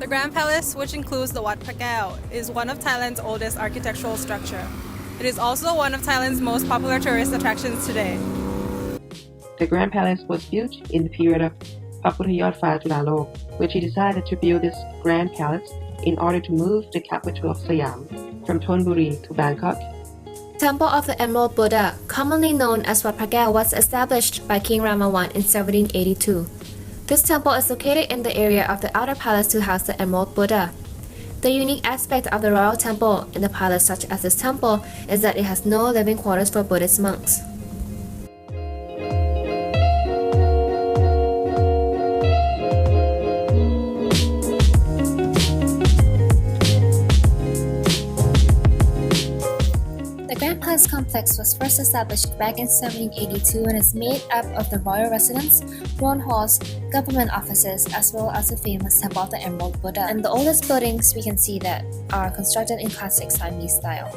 The Grand Palace, which includes the Wat Phra Kaew, is one of Thailand's oldest architectural structure. It is also one of Thailand's most popular tourist attractions today. The Grand Palace was built in the period of Wat Phra Kaew, which he decided to build this Grand Palace in order to move the capital of Siam from Thonburi to Bangkok. Temple of the Emerald Buddha, commonly known as Wat Phra Kaew, was established by King Rama I in 1782. This temple is located in the area of the outer palace to house the Emerald Buddha. The unique aspect of the royal temple in the palace, such as this temple, is that it has no living quarters for Buddhist monks. The Grand Palace complex was first established back in 1782 and is made up of the royal residence, throne halls, government offices, as well as the famous Temple of the Emerald Buddha. And the oldest buildings we can see that are constructed in classic Siamese style.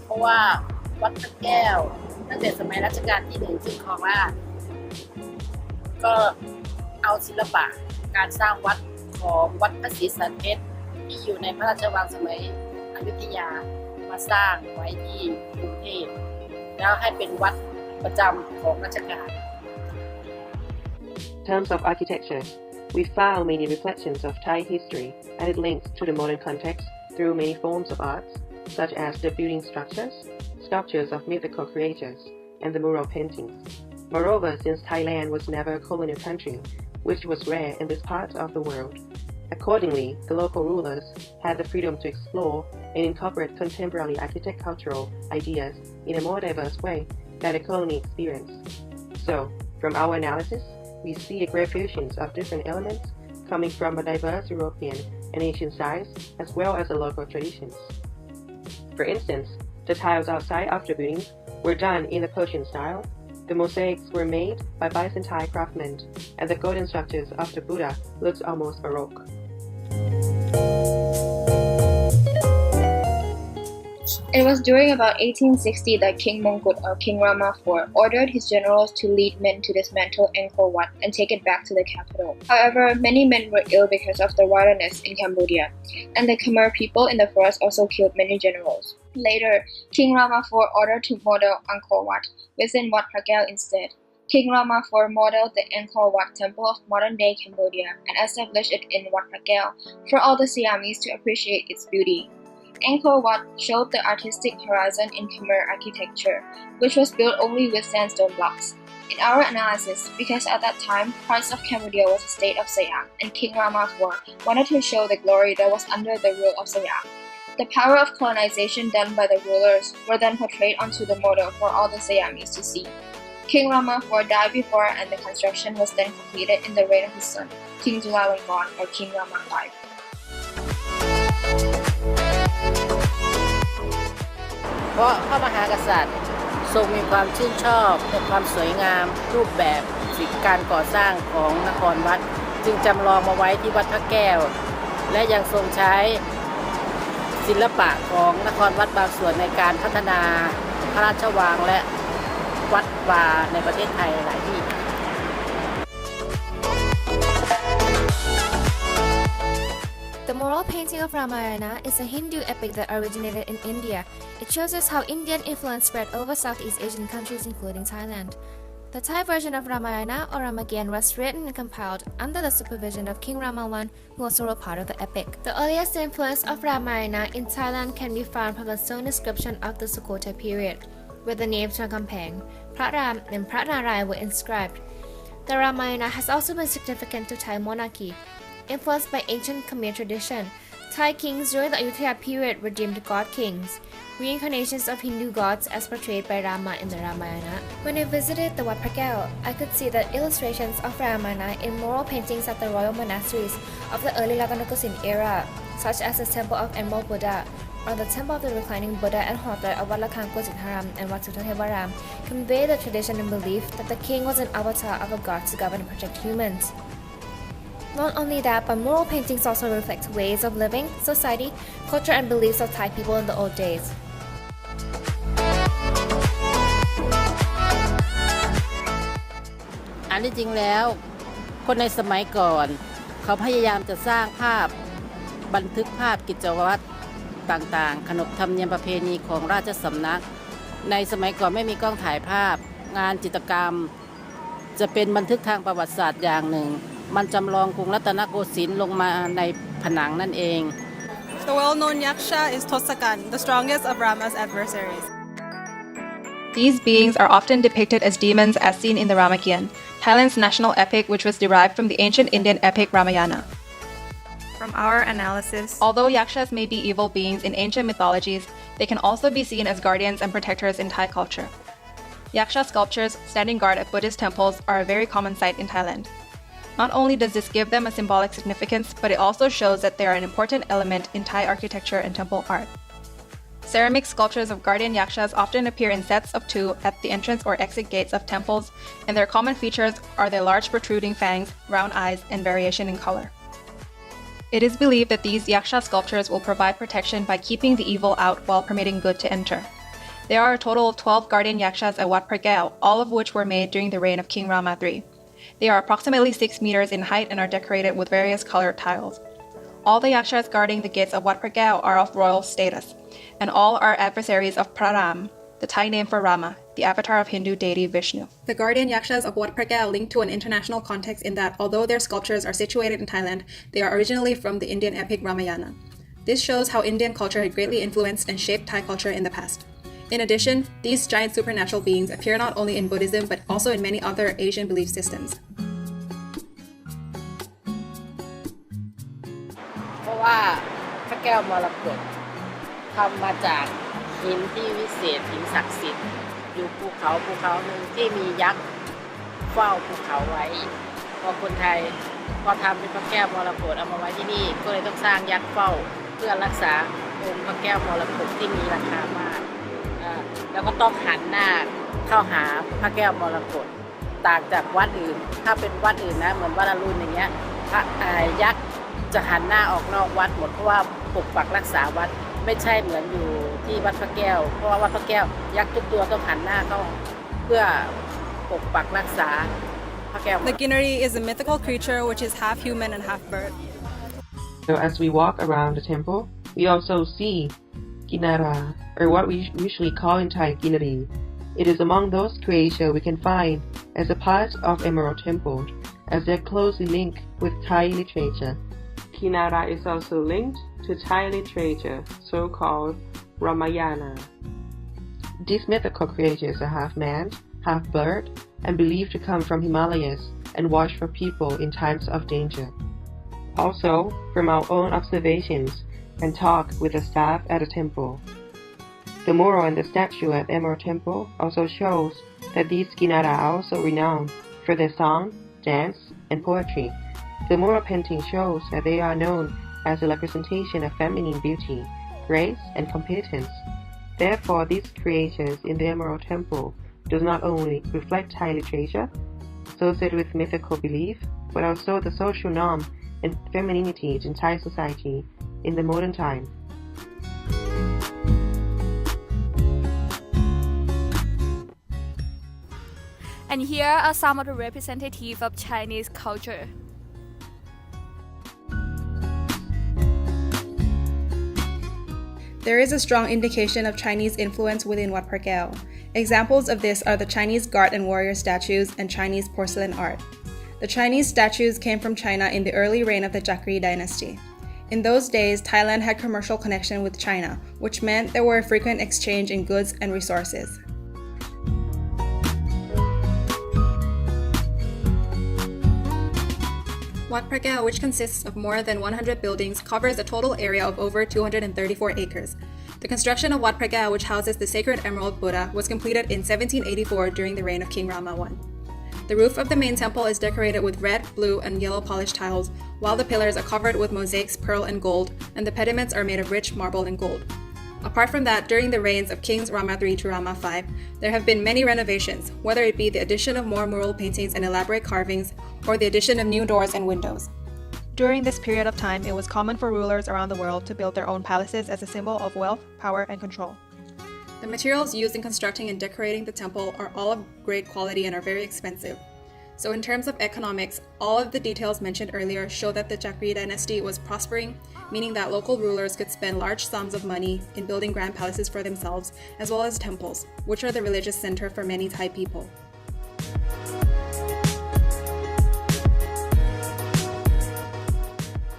เพราะว่าวัดพระแก้วตั้งแต่สมัยรัชกาลที่ 1ซึ่งครองราชย์ก็เอาศิลปะการสร้างวัดของวัดพระศรีสันเพชรที่อยู่ในพระราชวังสมัยอยุธยามาสร้างไว้ที่กรุงเทพแล้วให้เป็นวัดประจำของรัชกาล In terms of architecture, we found many reflections of Thai history and it links to the modern context through many forms of arts, such as the building structures, sculptures of mythical creatures, and the mural paintings. Moreover, since Thailand was never a colonial country, which was rare in this part of the world, accordingly, the local rulers had the freedom to explore and incorporate contemporary architectural ideas in a more diverse way than the colony experienced. So, from our analysis, we see a great fusion of different elements coming from a diverse European and Asian sites as well as the local traditions. For instance, the tiles outside of the buildings were done in the Persian style, the mosaics were made by Byzantine craftsmen, and the golden structures of the Buddha looks almost Baroque. It was during about 1860 that King Mongkut or King Rama IV ordered his generals to lead men to dismantle Angkor Wat and take it back to the capital. However, many men were ill because of the wilderness in Cambodia, and the Khmer people in the forest also killed many generals. Later, King Rama IV ordered to model Angkor Wat within Wat Phra Kaew instead. King Rama IV modeled the Angkor Wat temple of modern-day Cambodia and established it in Wat Phra Kaew for all the Siamese to appreciate its beauty. Angkor Wat showed the artistic horizon in Khmer architecture, which was built only with sandstone blocks. In our analysis, because at that time, parts of Cambodia was a state of Siam, and King Rama IV wanted to show the glory that was under the rule of Siam. The power of colonization done by the rulers were then portrayed onto the model for all the Siamese to see. King Rama IV died before and the construction was then completed in the reign of his son, King Chulalongkorn or King Rama V. เพราะพระมหากษัตริย์ทรงมีความชื่นชอบในความสวยงามรูปแบบศิลปการก่อสร้างของนครวัดจึงจำลองมาไว้ที่วัดพระแก้วและยังทรงใช้ศิลปะของนครวัดบางส่วนในการพัฒนาพระราชวังและวัดวาในประเทศไทยหลายที่ The mural painting of Ramayana is a Hindu epic that originated in India. It shows us how Indian influence spread over Southeast Asian countries including Thailand. The Thai version of Ramayana or Ramayan was written and compiled under the supervision of King Rama I, who also wrote part of the epic. The earliest influence of Ramayana in Thailand can be found from the stone inscription of the Sukhothai period, where the names Rangkampeng, Phra Ram and Phra Narai were inscribed. The Ramayana has also been significant to Thai monarchy. Influenced by ancient Khmer tradition, Thai kings during the Ayutthaya period were deemed god kings, reincarnations of Hindu gods as portrayed by Rama in the Ramayana. When I visited the Wat Phra Kaew, I could see that illustrations of Ramayana in mural paintings at the royal monasteries of the early Latanokusin era, such as the Temple of Emerald Buddha, or the Temple of the Reclining Buddha and Hotel of Wat Lakhang Kositharam and Wat Suttathevaram, convey the tradition and belief that the king was an avatar of a god to govern and protect humans. Not only that, but mural paintings also reflect ways of living, society, culture, and beliefs of Thai people in the old days. อันที่จริงแล้วคนในสมัยก่อนเขาพยายามจะสร้างภาพบันทึกภาพกิจวัตรต่างๆขนบธรรมเนียมประเพณีของราชสำนักในสมัยก่อนไม่มีกล้องถ่ายภาพงานจิตรกรรมจะเป็นบันทึกทางประวัติศาสตร์อย่างหนึ่งมันจำลองกรุงรัตนโกสินทร์ลงมาในผนังนั่นเอง The well-known yaksha is Tosakan, the strongest of Rama's adversaries. These beings are often depicted as demons as seen in the Ramakien, Thailand's national epic which was derived from the ancient Indian epic Ramayana. From our analysis, Although yakshas may be evil beings in ancient mythologies, they can also be seen as guardians and protectors in Thai culture. Yaksha sculptures standing guard at Buddhist temples are a very common sight in Thailand. Not only does this give them a symbolic significance, but it also shows that they are an important element in Thai architecture and temple art. Ceramic sculptures of guardian yakshas often appear in sets of 2 at the entrance or exit gates of temples, and their common features are their large protruding fangs, round eyes, and variation in color. It is believed that these yaksha sculptures will provide protection by keeping the evil out while permitting good to enter. There are a total of 12 guardian yakshas at Wat Phra Kaew, all of which were made during the reign of King Rama III. They are approximately 6 meters in height and are decorated with various colored tiles. All the yakshas guarding the gates of Wat Phra Kaew are of royal status, and all are adversaries of Phra Ram, the Thai name for Rama, the avatar of Hindu deity Vishnu. The guardian yakshas of Wat Phra Kaew link to an international context in that although their sculptures are situated in Thailand, they are originally from the Indian epic Ramayana. This shows how Indian culture had greatly influenced and shaped Thai culture in the past. In addition, these giant supernatural beings appear not only in Buddhism but also in many other Asian belief systems. เพราะว่าพระแก้วมรกตทำมาจากหินที่วิเศษหินศักดิ์สิทธิ์อยู่ภูเขาหนึ่งที่มียักษ์เฝ้าภูเขาไว้พอคนไทยพอทำเป็นพระแก้วมรกตเอามาไว้ที่นี่ก็เลยต้องสร้างยักษ์เฝ้าเพื่อรักษาองค์พระแก้วมรกตที่มีราคามากแล้วก็ต้องหันหน้าเข้าหาพระแก้วมรกตต่างจากวัดอื่นถ้าเป็นวัดอื่นนะเหมือนวัดอรุณอย่างเงี้ยพระยักษ์จะหันหน้าออกนอกวัดหมดเพราะว่าปกปักรักษาวัดไม่ใช่เหมือนอยู่ที่วัดพระแก้วเพราะว่าวัดพระแก้วยักษ์ทุกตัวต้องหันหน้าเข้าเพื่อปกปักรักษาพระแก้ว the Ginari is a mythical creature which is half human and half bird. So as we walk around the temple, we also see Kinara, or what we usually call in Thai Ginari. It is among those creatures we can find as a part of Emerald Temple, as they are closely linked with Thai literature. Kinara is also linked to Thai literature, so-called Ramayana. These mythical creatures are half man, half bird, and believed to come from Himalayas and watch for people in times of danger. Also, from our own observations and talk with the staff at the temple, the mural and the statue at Emerald Temple also shows that these Kinara are also renowned for their song, dance, and poetry. The mural painting shows that they are known as a representation of feminine beauty, grace, and competence. Therefore, these creatures in the Emerald Temple does not only reflect Thai literature, associated with mythical belief, but also the social norm and femininity in Thai society in the modern time. And here are some of the representatives of Chinese culture. There is a strong indication of Chinese influence within Wat Phra Kaew. Examples of this are the Chinese guard and warrior statues and Chinese porcelain art. The Chinese statues came from China in the early reign of the Chakri dynasty. In those days, Thailand had commercial connection with China, which meant there were a frequent exchange in goods and resources. Wat Phra Kaew, which consists of more than 100 buildings, covers a total area of over 234 acres. The construction of Wat Phra Kaew, which houses the sacred Emerald Buddha, was completed in 1784 during the reign of King Rama I. The roof of the main temple is decorated with red, blue, and yellow polished tiles, while the pillars are covered with mosaics, pearl and gold, and the pediments are made of rich marble and gold. Apart from that, during the reigns of Kings Rama III to Rama V, there have been many renovations, whether it be the addition of more mural paintings and elaborate carvings, or the addition of new doors and windows. During this period of time, it was common for rulers around the world to build their own palaces as a symbol of wealth, power, and control. The materials used in constructing and decorating the temple are all of great quality and are very expensive. So in terms of economics, all of the details mentioned earlier show that the Chakri dynasty was prospering, meaning that local rulers could spend large sums of money in building grand palaces for themselves, as well as temples, which are the religious center for many Thai people.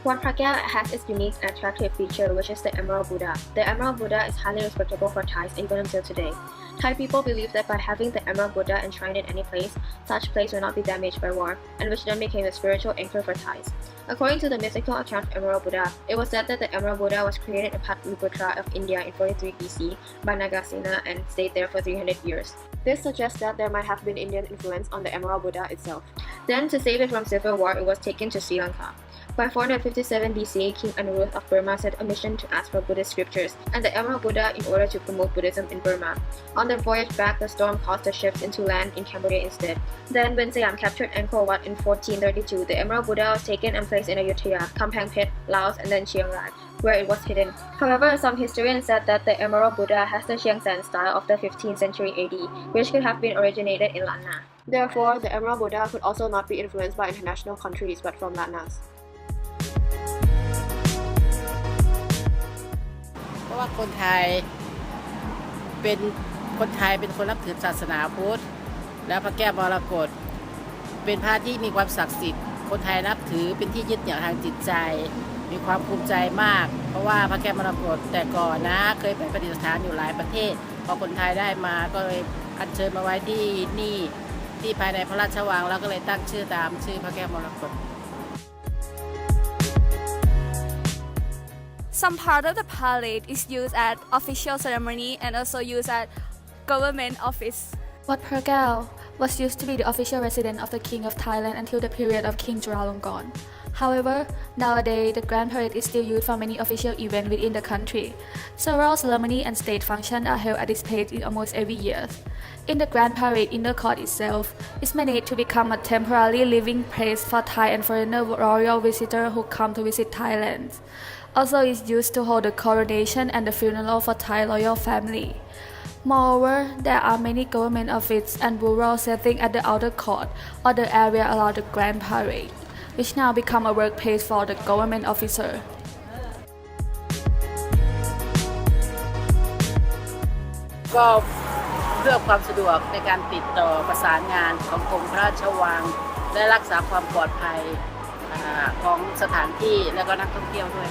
Wat Phra Kaew has its unique and attractive feature, which is the Emerald Buddha. The Emerald Buddha is highly respectable for Thais even until today. Thai people believe that by having the Emerald Buddha enshrined in any place, such place will not be damaged by war, and which then became a spiritual anchor for Thais. According to the mythical account of Emerald Buddha, it was said that the Emerald Buddha was created in Patliputra of India in 43 BC by Nagasena and stayed there for 300 years. This suggests that there might have been Indian influence on the Emerald Buddha itself. Then, to save it from civil war, it was taken to Sri Lanka. By 457 BC, King Anuruddha of Burma sent a mission to ask for Buddhist scriptures and the Emerald Buddha in order to promote Buddhism in Burma. On their voyage back, the storm caused the ships into land in Cambodia instead. Then, when Siam captured Angkor Wat in 1432, the Emerald Buddha was taken and placed in Ayutthaya, Kamphaeng Phet, Laos, and then Chiang Rai, where it was hidden. However, some historians said that the Emerald Buddha has the Chiang San style of the 15th century AD, which could have been originated in Lan Na. Therefore, the Emerald Buddha could also not be influenced by international countries but from Lan Nas. เพราะว่าคนไทยเป็นคนนับถือศาสนาพุทธและพระแก้วมรกตเป็นพระที่มีความศักดิ์สิทธิ์คนไทยนับถือเป็นที่ยึดเหนี่ยวทางจิตใจมีความภูมิใจมากเพราะว่าพระแก้วมรกตแต่ก่อนนะเคยไปประดิษฐานอยู่หลายประเทศพอคนไทยได้มาก็เลยอัญเชิญมาไว้ที่นี่ที่ภายในพระราชวังแล้วก็เลยตั้งชื่อตามชื่อพระแก้วมรกต Some part of the parade is used at official ceremony and also used at government office. Wat Phra Kaew was used to be the official residence of the King of Thailand until the period of King Chulalongkorn. However, nowadays the Grand Parade is still used for many official events within the country. Several ceremonies and state functions are held at this place in almost every year. In the Grand Parade, inner court itself is managed to become a temporary living place for Thai and foreigner royal visitors who come to visit Thailand. Also, is used to hold the coronation and the funeral for Thai royal family. Moreover, there are many government offices and bureau settings at the outer court or the area around the Grand Parade, which now become a workplace for the government officer. ก็เพื่อความสะดวกในการติดต่อประสานงานของกรมพระราชวังและรักษาความปลอดภัยของสถานที่และก็นักท่องเที่ยวด้วย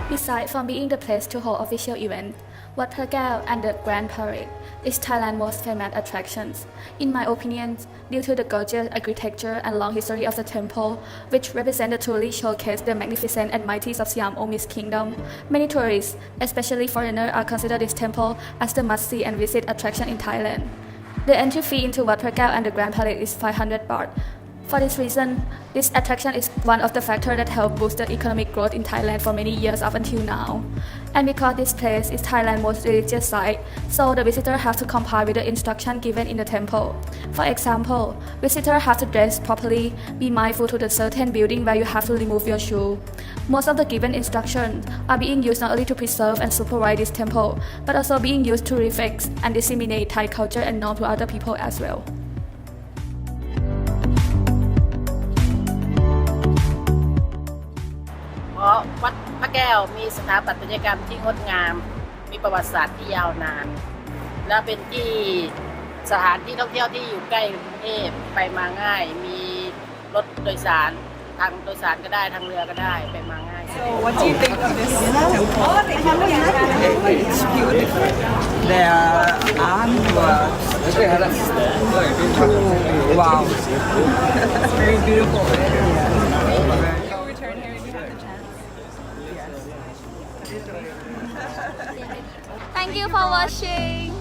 Besides from being the place to hold official events, Wat Phra Kaew and the Grand Parade is Thailand's most famous attractions. In my opinion, due to the gorgeous architecture and long history of the temple, which represent and truly showcase the magnificence and mighty of Siam Omi's kingdom, many tourists, especially foreigners, are consider this temple as the must-see and visit attraction in Thailand. The entry fee into Wat Phra Kaew and the Grand Parade is 500 baht. For this reason, this attraction is one of the factors that help boost the economic growth in Thailand for many years up until now. And because this place is Thailand's most religious site, so the visitor have to comply with the instruction given in the temple. For example, visitors have to dress properly, be mindful to the certain building where you have to remove your shoe. Most of the given instructions are being used not only to preserve and supervise this temple, but also being used to reflect and disseminate Thai culture and norms to other people as well. เพราะวัดพระแก้วมีสถาปัตยกรรมที่งดงามมีประวัติศาสตร์ที่ยาวนานและเป็นที่สถานที่ท่องเที่ยวที่อยู่ใกล้กรุงเทพไปมาง่ายมีรถโดยสารทางโดยสารก็ได้ทางเรือก็ได้ไปมาง่าย So what do you think of this temple? It's beautiful. There are artworks. Wow. It's very beautiful. You'll return here if you have the chance. Thank you for watching.